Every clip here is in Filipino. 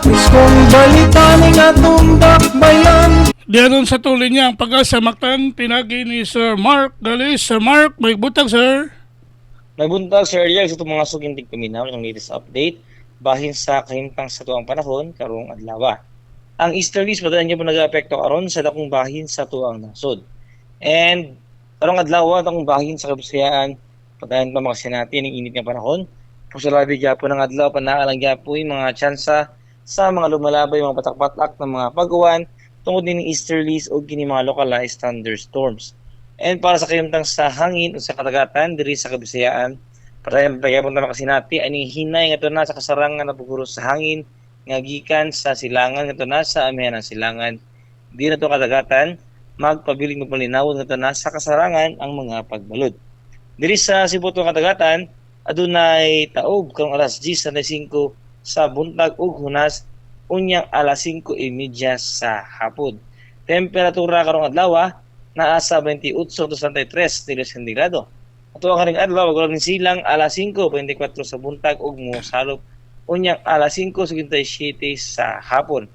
Kung balita ning atong dakbayan. Diyan sa tuloy niya ang pag-asa maktan pinagi ni Sir Mark Galis. Sir Mark, may butang sir. Nagbuntag Sir Ariel sa itong mga sugintig paminaw ng latest update bahin sa kahimtang sa tuang panahon karong adlaw. Ang easterlies padayon niya po nag-aapekto karon sa dakong bahin sa tuang nasod. And karong adlaw dakong bahin sa Kabisayaan padayon pa makasinati ng init nga panahon. Kung sa labi gyapon ng adlaw panaalang gyapon mga tsansa sa mga lumalabay mga patak-patak ng mga pag-uwan tungod din ng easterlies o kini mga localized thunderstorms. And para sa kayumtang sa hangin o sa katagatan diri sa Kabisayaan, para pagayapon na makasinati ani hinay nga na sa kasarangan na paguro sa hangin nga gikan sa silangan nga na sa amihan ng silangan. Di na to katagatan magpabiling mapalinawon nga na sa kasarangan ang mga pagbalod. Diri sa Cebu to katagatan adunay taob karong alas 10:05 sa buntag ug hunas unyang alas 5:30 sa hapon. Temperatura karong adlaw naa sa 28 to 33 degrees sentigrado. Ato ang kaning adlaw wag lang silang alas 5:24 sa buntag ug mosalop unyang alas 5:57 sa hapon.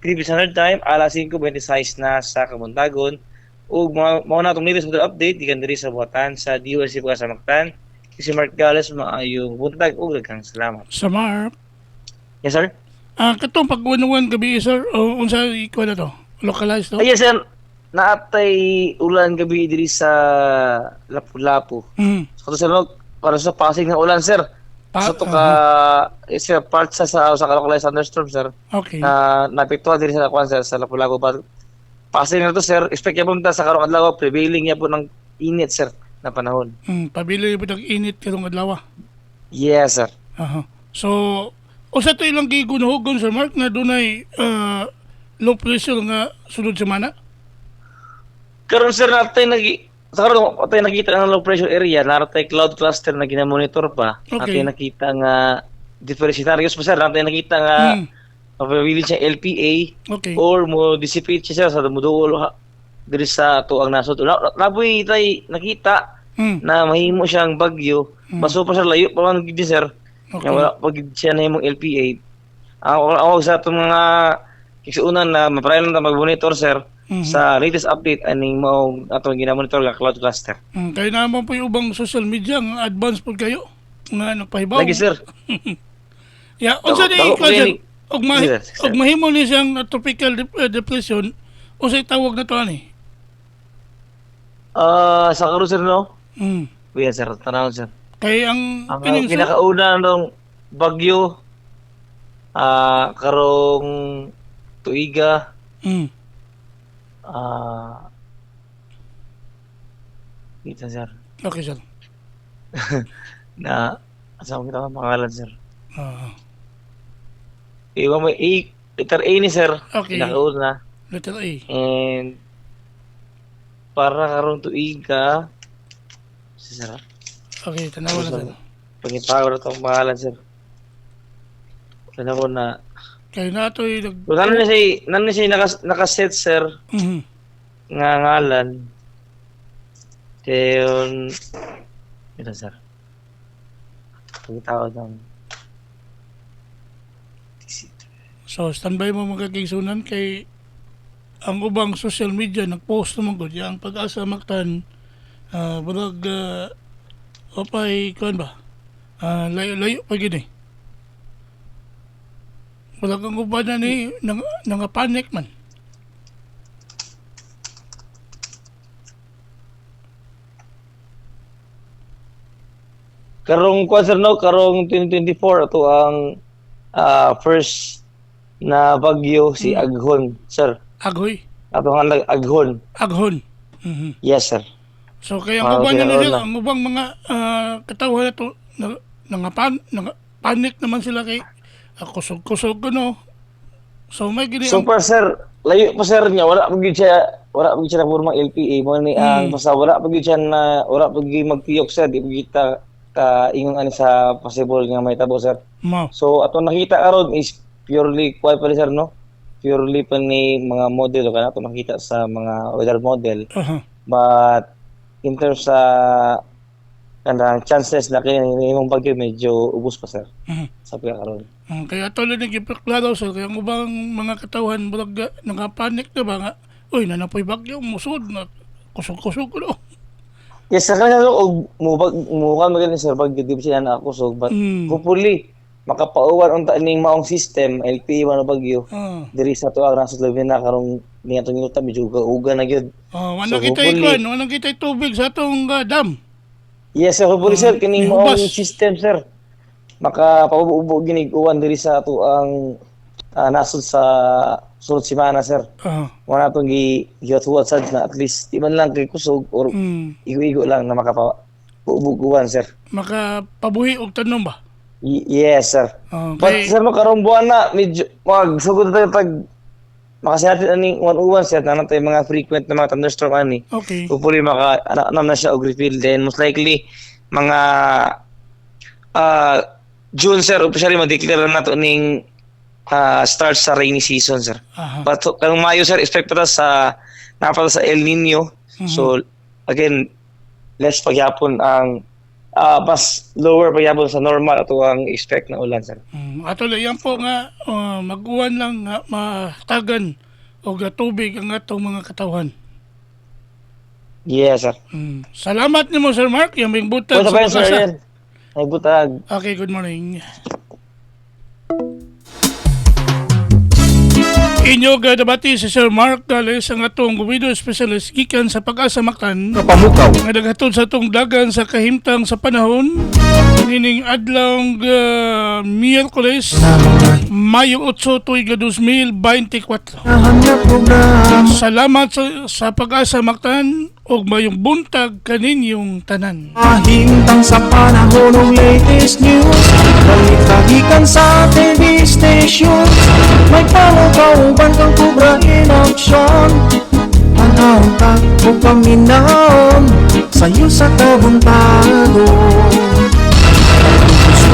Philippine Standard Time alas 5:26 na sa kabuntagon ug mao na tong latest update gikan diri sa buhatan sa DOSC sa Mactan. Si Mark Gales maayong buntag ug daghang salamat. Sir Mark. Yes sir. Katong pag-uwan gabi sir, o unsa ikaw na to? Localized to? Yes sir. Naatay ulan gabi diri sa Lapu-Lapu. So sa para sa passing ng ulan sir. So to ka isa part sa localized thunderstorm sir. Okay. Na naapektuhan diri sa Lakuan sir sa Lapu-Lapu. Passing na to sir, expect ya po sa karong adlaw prevailing ya po ng init sir na panahon. Pabili po ng init karong adlaw. Yes sir. So, usa to ilang gigunuhogon Sir Mark na dunay low pressure nga sulod semana? Karon sir natin sa karon atay nakita ng low pressure area, naratay cloud cluster na ginamonitor pa. Okay. Atay nakita nga different scenarios pa sir, natay nakita nga mapabilin siya LPA Okay. or mo dissipate siya sa muduol diri sa tuang nasod. Laboy tay nakita na mahimo siyang bagyo, baso pa siya layo pa man gid sir. Okay. Nga wala pag siya na himong LPA. Ang sa itong mga kiksuunan na maprayan na mag-monitor sir sa latest update aning mao atong ginamonitor nga cloud cluster. Kaya naman po yung ubang social media nga advance po kayo nga nagpahibaw. Lagi sir. Yeah, unsa di ikaw sir? Yes, sir. Og mahimo ni siyang tropical depression, unsay tawag na to ani? Sa karon sir no? Yes sir, tanawon sir. Kay ang Ang pinakauna nung bagyo karong tuiga kita sir. Okay sir. Na asa ko kita ang pangalan sir. Iwa may letter A ni sir. Okay. Pinakauna. Letter A. And para karong tuiga si sir. Okay, tanawa na sir. Pangitawa na itong pangalan, sir. Kaya ko na... Kaya na ito yung... Nan siya nakaset, sir, nga ngalan. Kaya yun... Ito, sir. Pangitawa ng... So, standby mo mga kigsunan kay ang ubang social media nag-post naman ko ang pag-asa maktan burag opay kuan ba? Layo pa gini. Wala kang uban na ni nang panic man. Karong kuan sir no, karong 2024 ato ang first na bagyo si Aghon, sir. Agoy. Ato nga Aghon. Aghon. Yes, sir. So kaya ang uban nila sila, ang ubang mga katawhan na to panic naman sila kay kusog-kusog no. So may gini Super sir, layo pa sir niya, wala pag siya na purma LPA mo ni ang basta wala pag siya na wala pag magtiyok sir, di pag kita ka ingon ani sa possible nga may tabo sir. So ato nakita karon is purely kuan pa sir no. Purely pa ni mga model o kana ato nakita sa mga weather model. But in terms sa kanang chances na kini imong bagyo medyo ubos pa sir. Sa pagkakaroon. Kaya tuloy na gipaklaro sir, kaya ang ubang mga katawhan murag nakapanik na ba nga, uy, nanapoy bagyo, musod na kusog-kusog ko no. Yes, sa kanya og mukha magaling sir pag di siya na kusog, but hopefully makapauwan unta ning maong system LPE man bagyo. Diri sa tuwa ra sa Slovenia karong niya minuta medyo uga na gyud. Wala So, kita hopefully- ikuan, wala kita tubig sa atong dam. Yes, sir, hopefully sir kining may maong hubas. system sir makapabubo ginig uwan diri sa ato ang nasod sa sunod semana sir. Wala itong gihatuwad sad na at least di man lang kay kusog or igo-igo lang na makapabubuguan sir. Makapabuhi og tanom ba? Yes sir. But Okay. sir karong buwan na medyo magsugod tayo pag makasihatin aning uwan sir na tayo mga frequent na mga thunderstorm ani. Okay. Hopefully anam na siya og refill then most likely mga June sir officially ma-declare na to ning start sa rainy season sir. But karong Mayo sir expect pa ta sa napata sa El Nino. So again less pagyapon ang mas lower pagyapon sa normal ato ang expect na ulan sir. Ato yan po nga mag-uwan lang nga matagan og tubig ang atong mga katawhan. Yes sir. Salamat nimo Sir Mark, yung may butag Punta sa pa yun, sir. pag-asa. Yan. Ay butag. Okay, good morning. Inyo gadabati si Sir Mark Gales ang atong video specialist gikan sa Pag-asa Mactan Kapamukaw. nga naghatod sa atong dagan sa kahimtang sa panahon nining adlong Miyerkules Mayo 8 tuig 2024. Nahanap program. Salamat sa Pag-asa Mactan ug mayong buntag kaninyong tanan. Ahintang sa panahon ng latest news. Balita sa TV station. May pamukauban kang kubra in action. Panahon ta o paminaon. Sa'yo sa kabuntagon.